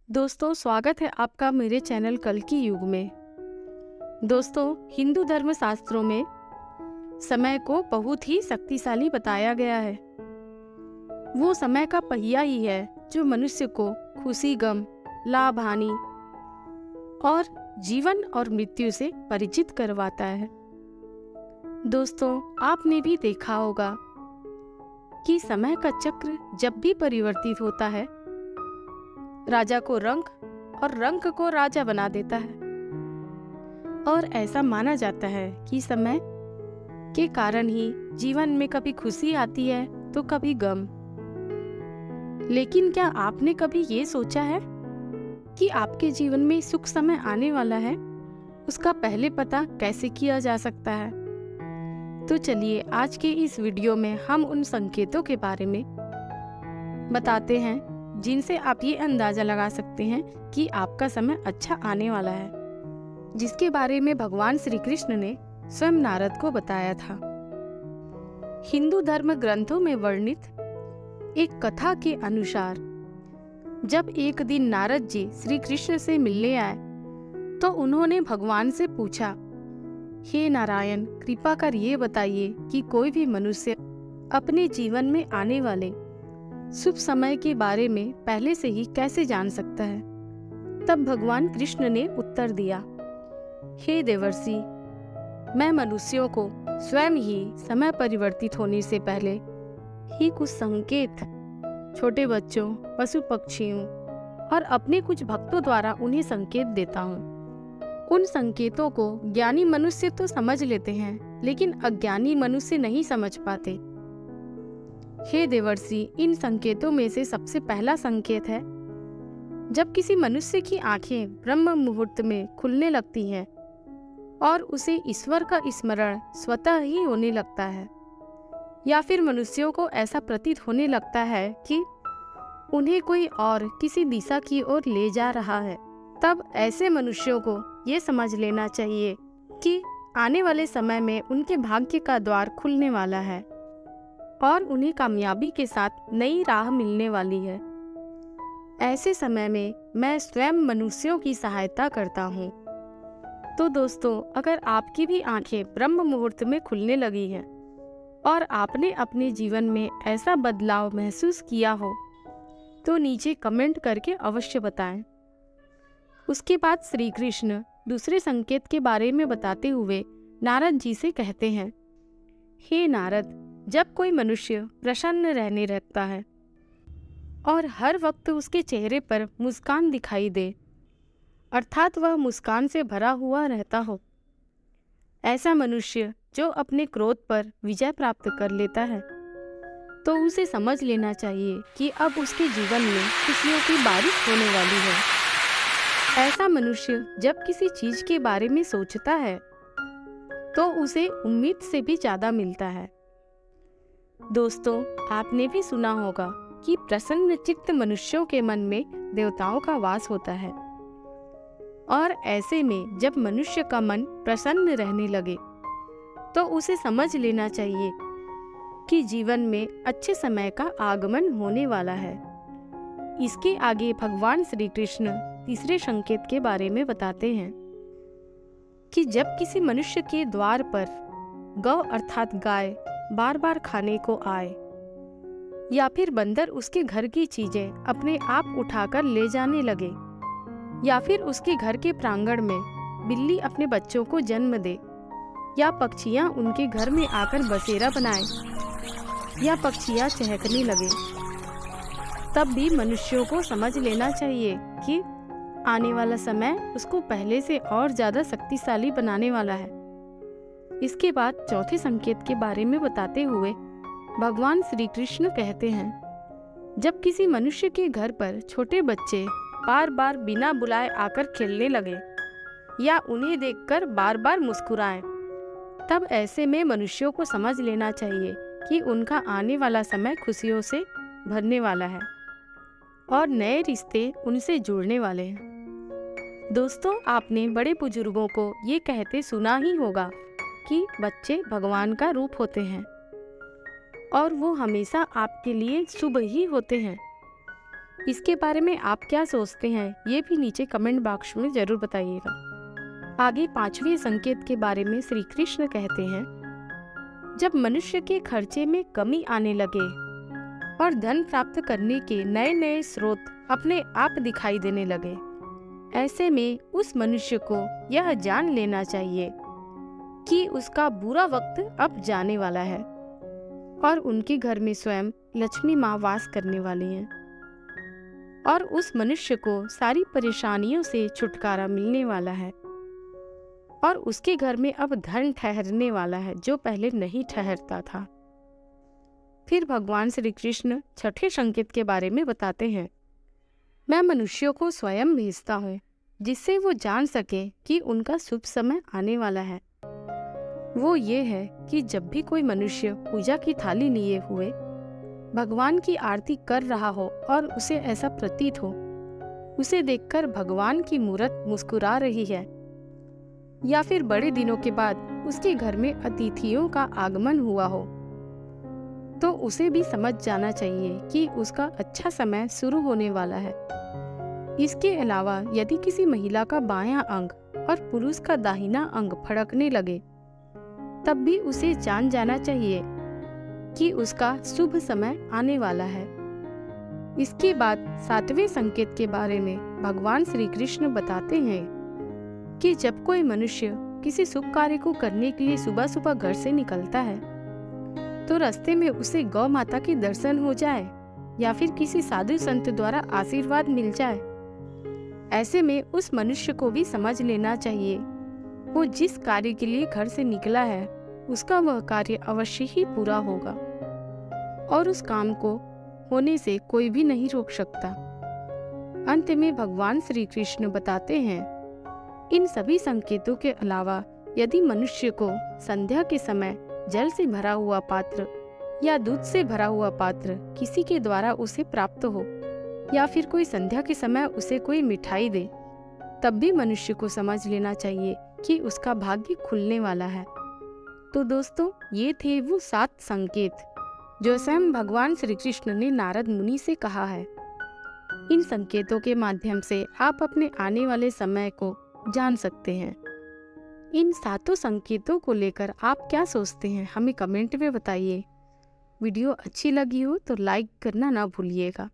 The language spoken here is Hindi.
दोस्तों, स्वागत है आपका मेरे चैनल कल की युग में। दोस्तों, हिंदू धर्म शास्त्रों में समय को बहुत ही शक्तिशाली बताया गया है। वो समय का पहिया ही है जो मनुष्य को खुशी, गम, लाभ, हानि और जीवन और मृत्यु से परिचित करवाता है। दोस्तों, आपने भी देखा होगा कि समय का चक्र जब भी परिवर्तित होता है, राजा को रंक और रंक को राजा बना देता है। और ऐसा माना जाता है कि समय के कारण ही जीवन में कभी खुशी आती है तो कभी गम। लेकिन क्या आपने कभी ये सोचा है कि आपके जीवन में सुख समय आने वाला है, उसका पहले पता कैसे किया जा सकता है? तो चलिए आज के इस वीडियो में हम उन संकेतों के बारे में बताते हैं जिनसे आप ये अंदाजा लगा सकते हैं कि आपका समय अच्छा आने वाला है, जिसके बारे में भगवान श्री कृष्ण ने स्वयं नारद को बताया था। हिंदू धर्म ग्रंथों में वर्णित एक कथा के अनुसार जब एक दिन नारद जी श्री कृष्ण से मिलने आए तो उन्होंने भगवान से पूछा, हे नारायण, कृपा कर ये बताइए कि कोई भी मनुष्य अपने जीवन में आने वाले शुभ समय के बारे में पहले से ही कैसे जान सकता है? तब भगवान कृष्ण ने उत्तर दिया, हे देवर्षि, मैं मनुष्यों को स्वयं ही समय परिवर्तित होने से पहले ही कुछ संकेत छोटे बच्चों, पशु पक्षियों और अपने कुछ भक्तों द्वारा उन्हें संकेत देता हूँ। उन संकेतों को ज्ञानी मनुष्य तो समझ लेते हैं, लेकिन अज्ञानी मनुष्य नहीं समझ पाते। हे देवर्षि, इन संकेतों में से सबसे पहला संकेत है जब किसी मनुष्य की आंखें ब्रह्म मुहूर्त में खुलने लगती हैं और उसे ईश्वर का स्मरण स्वतः ही होने लगता है, या फिर मनुष्यों को ऐसा प्रतीत होने लगता है कि उन्हें कोई और किसी दिशा की ओर ले जा रहा है। तब ऐसे मनुष्यों को ये समझ लेना चाहिए कि आने वाले समय में उनके भाग्य का द्वार खुलने वाला है और उन्हें कामयाबी के साथ नई राह मिलने वाली है। ऐसे समय में मैं स्वयं मनुष्यों की सहायता करता हूँ। तो दोस्तों, अगर आपकी भी आंखें ब्रह्म मुहूर्त में खुलने लगी हैं और आपने अपने जीवन में ऐसा बदलाव महसूस किया हो तो नीचे कमेंट करके अवश्य बताएं। उसके बाद श्री कृष्ण दूसरे संकेत के बारे में बताते हुए नारद जी से कहते हैं, हे नारद, जब कोई मनुष्य प्रसन्न रहने लगता है और हर वक्त उसके चेहरे पर मुस्कान दिखाई दे, अर्थात वह मुस्कान से भरा हुआ रहता हो, ऐसा मनुष्य जो अपने क्रोध पर विजय प्राप्त कर लेता है, तो उसे समझ लेना चाहिए कि अब उसके जीवन में खुशियों की बारिश होने वाली है। ऐसा मनुष्य जब किसी चीज के बारे में सोचता है तो उसे उम्मीद से भी ज्यादा मिलता है। दोस्तों, आपने भी सुना होगा कि प्रसन्न चित्त मनुष्यों के मन में देवताओं का वास होता है, और ऐसे में जब मनुष्य का मन प्रसन्न रहने लगे तो उसे समझ लेना चाहिए कि जीवन में अच्छे समय का आगमन होने वाला है। इसके आगे भगवान श्री कृष्ण तीसरे संकेत के बारे में बताते हैं कि जब किसी मनुष्य के द्वार पर गौ अर्थात गाय बार बार खाने को आए, या फिर बंदर उसके घर की चीजें अपने आप उठाकर ले जाने लगे, या फिर उसके घर के प्रांगण में बिल्ली अपने बच्चों को जन्म दे, या पक्षियां उनके घर में आकर बसेरा बनाए, या पक्षियां चहकने लगे, तब भी मनुष्यों को समझ लेना चाहिए कि आने वाला समय उसको पहले से और ज्यादा शक्तिशाली बनाने वाला है। इसके बाद चौथे संकेत के बारे में बताते हुए भगवान श्री कृष्ण कहते हैं, जब किसी मनुष्य के घर पर छोटे बच्चे बार बार बिना बुलाए आकर खेलने लगे या उन्हें देखकर बार बार मुस्कुराएं, तब ऐसे में मनुष्यों को समझ लेना चाहिए कि उनका आने वाला समय खुशियों से भरने वाला है और नए रिश्ते उनसे जुड़ने वाले हैं। दोस्तों, आपने बड़े बुजुर्गों को ये कहते सुना ही होगा कि बच्चे भगवान का रूप होते हैं और वो हमेशा आपके लिए शुभ ही होते हैं। इसके बारे में आप क्या सोचते हैं, ये भी नीचे कमेंट बॉक्स में जरूर बताइएगा। आगे 5वें संकेत के बारे में श्री कृष्ण कहते हैं, जब मनुष्य के खर्चे में कमी आने लगे और धन प्राप्त करने के नए नए स्रोत अपने आप दिखाई देने लगे, ऐसे में उस मनुष्य को यह जान लेना चाहिए कि उसका बुरा वक्त अब जाने वाला है और उनके घर में स्वयं लक्ष्मी माँ वास करने वाली हैं और उस मनुष्य को सारी परेशानियों से छुटकारा मिलने वाला है और उसके घर में अब धन ठहरने वाला है जो पहले नहीं ठहरता था। फिर भगवान श्री कृष्ण 6ठे संकेत के बारे में बताते हैं, मैं मनुष्यों को स्वयं भेजता हूँ जिससे वो जान सके कि उनका शुभ समय आने वाला है। वो ये है कि जब भी कोई मनुष्य पूजा की थाली लिए हुए भगवान की आरती कर रहा हो और उसे ऐसा प्रतीत हो, उसे देखकर भगवान की मूर्त मुस्कुरा रही है, या फिर बड़े दिनों के बाद उसके घर में अतिथियों का आगमन हुआ हो, तो उसे भी समझ जाना चाहिए कि उसका अच्छा समय शुरू होने वाला है। इसके अलावा यदि किसी महिला का बायां अंग और पुरुष का दाहिना अंग फड़कने लगे, तब भी उसे जान जाना चाहिए कि उसका शुभ समय आने वाला है। इसके बाद 7वें संकेत के बारे में भगवान श्री कृष्ण बताते हैं कि जब कोई मनुष्य किसी शुभ कार्य को करने के लिए सुबह सुबह घर से निकलता है, तो रास्ते में उसे गौ माता के दर्शन हो जाए या फिर किसी साधु संत द्वारा आशीर्वाद मिल जाए, ऐसे में उस मनुष्य को भी समझ लेना चाहिए वो जिस कार्य के लिए घर से निकला है उसका वह कार्य अवश्य ही पूरा होगा और उस काम को होने से कोई भी नहीं रोक सकता। अंत में भगवान श्री कृष्ण बताते हैं, इन सभी संकेतों के अलावा यदि मनुष्य को संध्या के समय जल से भरा हुआ पात्र या दूध से भरा हुआ पात्र किसी के द्वारा उसे प्राप्त हो या फिर कोई संध्या के समय उसे कोई मिठाई दे, तब भी मनुष्य को समझ लेना चाहिए कि उसका भाग्य खुलने वाला है। तो दोस्तों, ये थे वो 7 संकेत जो स्वयं भगवान श्री कृष्ण ने नारद मुनि से कहा है। इन संकेतों के माध्यम से आप अपने आने वाले समय को जान सकते हैं। इन 7 संकेतों को लेकर आप क्या सोचते हैं, हमें कमेंट में बताइए। वीडियो अच्छी लगी हो तो लाइक करना ना भूलिएगा।